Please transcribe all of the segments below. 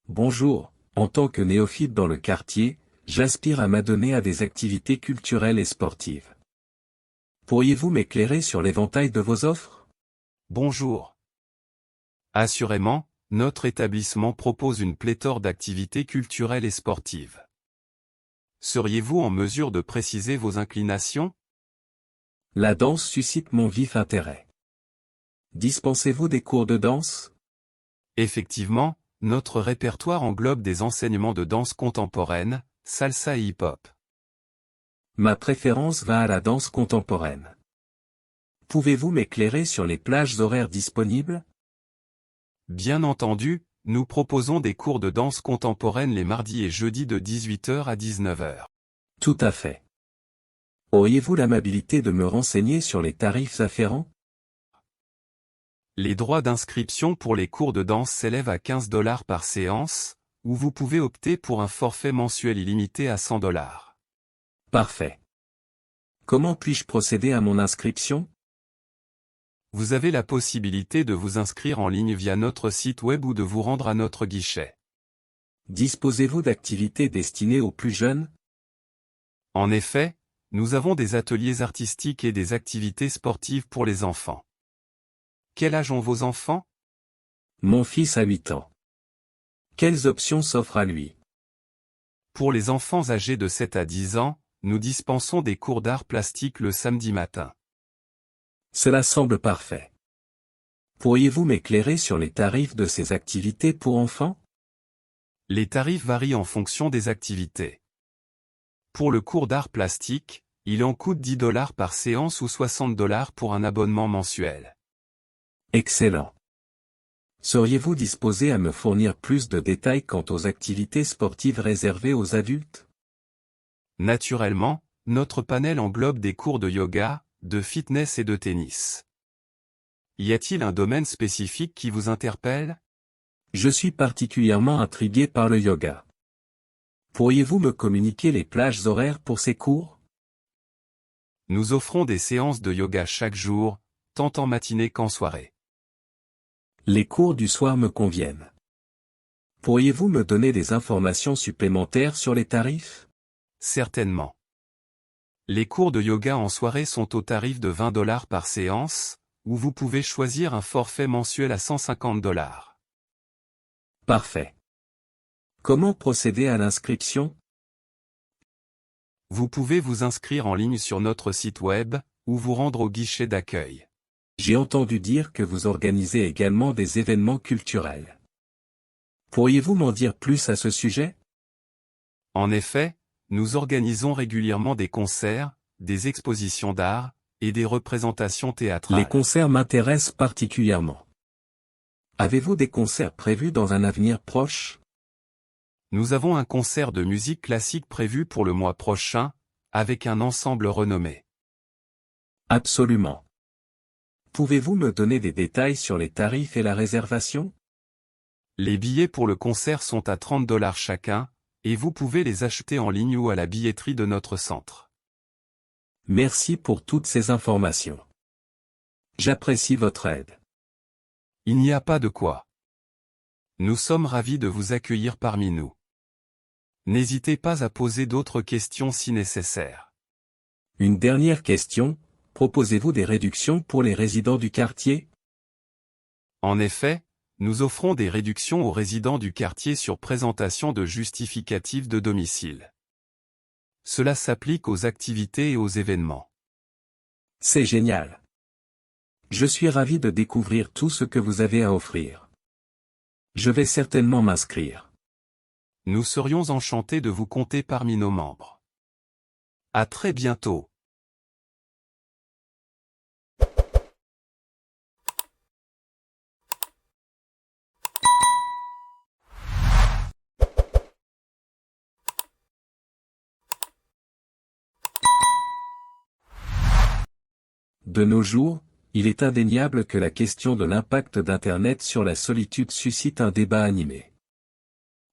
Bonjour, en tant que néophyte dans le quartier, j'aspire à m'adonner à des activités culturelles et sportives. Pourriez-vous m'éclairer sur l'éventail de vos offres? Bonjour. Assurément, notre établissement propose une pléthore d'activités culturelles et sportives. Seriez-vous en mesure de préciser vos inclinations? La danse suscite mon vif intérêt. Dispensez-vous des cours de danse? Effectivement, notre répertoire englobe des enseignements de danse contemporaine, salsa et hip-hop. Ma préférence va à la danse contemporaine. Pouvez-vous m'éclairer sur les plages horaires disponibles? Bien entendu, nous proposons des cours de danse contemporaine les mardis et jeudis de 18h à 19h. Tout à fait. Auriez-vous l'amabilité de me renseigner sur les tarifs afférents? Les droits d'inscription pour les cours de danse s'élèvent à $15 par séance, ou vous pouvez opter pour un forfait mensuel illimité à $100. Parfait. Comment puis-je procéder à mon inscription? Vous avez la possibilité de vous inscrire en ligne via notre site web ou de vous rendre à notre guichet. Disposez-vous d'activités destinées aux plus jeunes? En effet, nous avons des ateliers artistiques et des activités sportives pour les enfants. Quel âge ont vos enfants? Mon fils a 8 ans. Quelles options s'offrent à lui? Pour les enfants âgés de 7 à 10 ans, nous dispensons des cours d'art plastique le samedi matin. Cela semble parfait. Pourriez-vous m'éclairer sur les tarifs de ces activités pour enfants? Les tarifs varient en fonction des activités. Pour le cours d'art plastique, il en coûte $10 par séance ou $60 pour un abonnement mensuel. Excellent. Seriez-vous disposé à me fournir plus de détails quant aux activités sportives réservées aux adultes? Naturellement, notre panel englobe des cours de yoga, de fitness et de tennis. Y a-t-il un domaine spécifique qui vous interpelle? Je suis particulièrement intrigué par le yoga. Pourriez-vous me communiquer les plages horaires pour ces cours? Nous offrons des séances de yoga chaque jour, tant en matinée qu'en soirée. Les cours du soir me conviennent. Pourriez-vous me donner des informations supplémentaires sur les tarifs? Certainement. Les cours de yoga en soirée sont au tarif de $20 par séance, ou vous pouvez choisir un forfait mensuel à $150. Parfait. Comment procéder à l'inscription? Vous pouvez vous inscrire en ligne sur notre site web, ou vous rendre au guichet d'accueil. J'ai entendu dire que vous organisez également des événements culturels. Pourriez-vous m'en dire plus à ce sujet? En effet, nous organisons régulièrement des concerts, des expositions d'art, et des représentations théâtrales. Les concerts m'intéressent particulièrement. Avez-vous des concerts prévus dans un avenir proche? Nous avons un concert de musique classique prévu pour le mois prochain, avec un ensemble renommé. Absolument. Pouvez-vous me donner des détails sur les tarifs et la réservation? Les billets pour le concert sont à $30 chacun, et vous pouvez les acheter en ligne ou à la billetterie de notre centre. Merci pour toutes ces informations. J'apprécie votre aide. Il n'y a pas de quoi. Nous sommes ravis de vous accueillir parmi nous. N'hésitez pas à poser d'autres questions si nécessaire. Une dernière question, proposez-vous des réductions pour les résidents du quartier? En effet, nous offrons des réductions aux résidents du quartier sur présentation de justificatifs de domicile. Cela s'applique aux activités et aux événements. C'est génial. Je suis ravi de découvrir tout ce que vous avez à offrir. Je vais certainement m'inscrire. Nous serions enchantés de vous compter parmi nos membres. À très bientôt. De nos jours, il est indéniable que la question de l'impact d'Internet sur la solitude suscite un débat animé.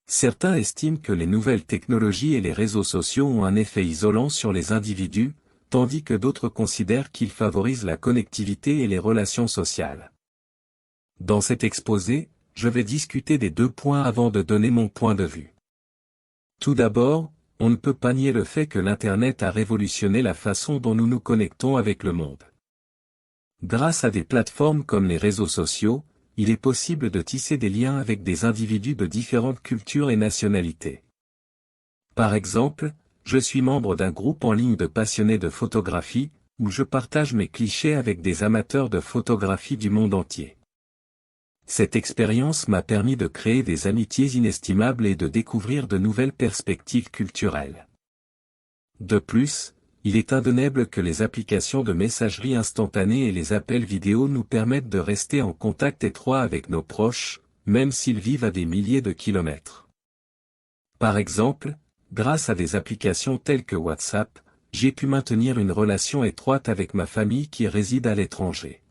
Certains estiment que les nouvelles technologies et les réseaux sociaux ont un effet isolant sur les individus, tandis que d'autres considèrent qu'ils favorisent la connectivité et les relations sociales. Dans cet exposé, je vais discuter des 2 points avant de donner mon point de vue. Tout d'abord, on ne peut pas nier le fait que l'Internet a révolutionné la façon dont nous nous connectons avec le monde. Grâce à des plateformes comme les réseaux sociaux, il est possible de tisser des liens avec des individus de différentes cultures et nationalités. Par exemple, je suis membre d'un groupe en ligne de passionnés de photographie, où je partage mes clichés avec des amateurs de photographie du monde entier. Cette expérience m'a permis de créer des amitiés inestimables et de découvrir de nouvelles perspectives culturelles. De plus, il est indéniable que les applications de messagerie instantanée et les appels vidéo nous permettent de rester en contact étroit avec nos proches, même s'ils vivent à des milliers de kilomètres. Par exemple, grâce à des applications telles que WhatsApp, j'ai pu maintenir une relation étroite avec ma famille qui réside à l'étranger.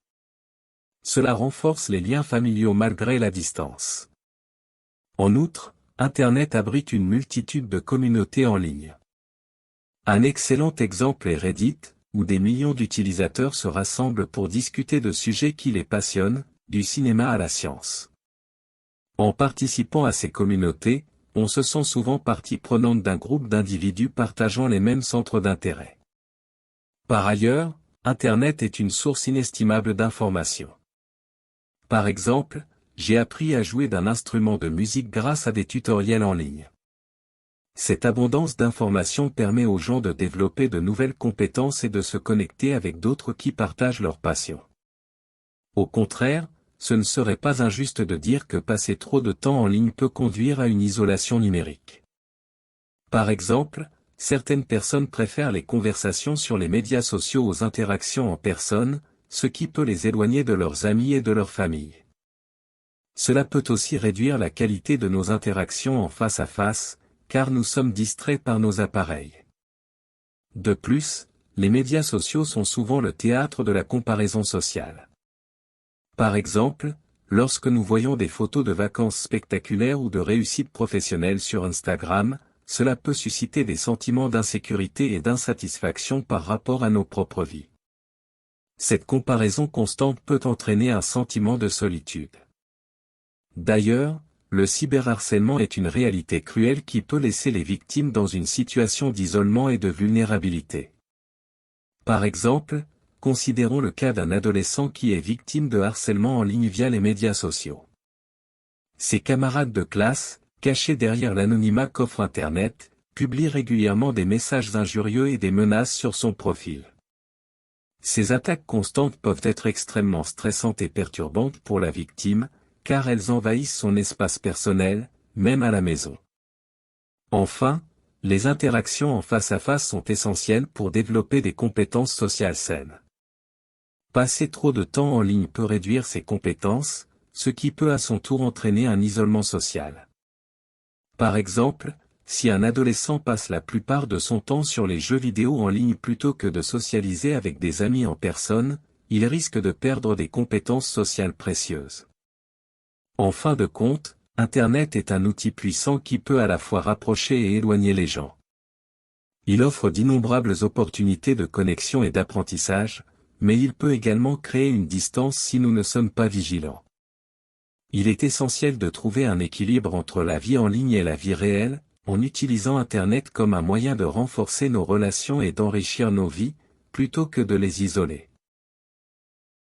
Cela renforce les liens familiaux malgré la distance. En outre, Internet abrite une multitude de communautés en ligne. Un excellent exemple est Reddit, où des millions d'utilisateurs se rassemblent pour discuter de sujets qui les passionnent, du cinéma à la science. En participant à ces communautés, on se sent souvent partie prenante d'un groupe d'individus partageant les mêmes centres d'intérêt. Par ailleurs, Internet est une source inestimable d'informations. Par exemple, j'ai appris à jouer d'un instrument de musique grâce à des tutoriels en ligne. Cette abondance d'informations permet aux gens de développer de nouvelles compétences et de se connecter avec d'autres qui partagent leur passion. Au contraire, ce ne serait pas injuste de dire que passer trop de temps en ligne peut conduire à une isolation numérique. Par exemple, certaines personnes préfèrent les conversations sur les médias sociaux aux interactions en personne, ce qui peut les éloigner de leurs amis et de leur famille. Cela peut aussi réduire la qualité de nos interactions en face à face, car nous sommes distraits par nos appareils. De plus, les médias sociaux sont souvent le théâtre de la comparaison sociale. Par exemple, lorsque nous voyons des photos de vacances spectaculaires ou de réussites professionnelles sur Instagram, cela peut susciter des sentiments d'insécurité et d'insatisfaction par rapport à nos propres vies. Cette comparaison constante peut entraîner un sentiment de solitude. D'ailleurs, le cyberharcèlement est une réalité cruelle qui peut laisser les victimes dans une situation d'isolement et de vulnérabilité. Par exemple, considérons le cas d'un adolescent qui est victime de harcèlement en ligne via les médias sociaux. Ses camarades de classe, cachés derrière l'anonymat qu'offre Internet, publient régulièrement des messages injurieux et des menaces sur son profil. Ces attaques constantes peuvent être extrêmement stressantes et perturbantes pour la victime, car elles envahissent son espace personnel, même à la maison. Enfin, les interactions en face à face sont essentielles pour développer des compétences sociales saines. Passer trop de temps en ligne peut réduire ces compétences, ce qui peut à son tour entraîner un isolement social. Par exemple, si un adolescent passe la plupart de son temps sur les jeux vidéo en ligne plutôt que de socialiser avec des amis en personne, il risque de perdre des compétences sociales précieuses. En fin de compte, Internet est un outil puissant qui peut à la fois rapprocher et éloigner les gens. Il offre d'innombrables opportunités de connexion et d'apprentissage, mais il peut également créer une distance si nous ne sommes pas vigilants. Il est essentiel de trouver un équilibre entre la vie en ligne et la vie réelle, en utilisant Internet comme un moyen de renforcer nos relations et d'enrichir nos vies, plutôt que de les isoler.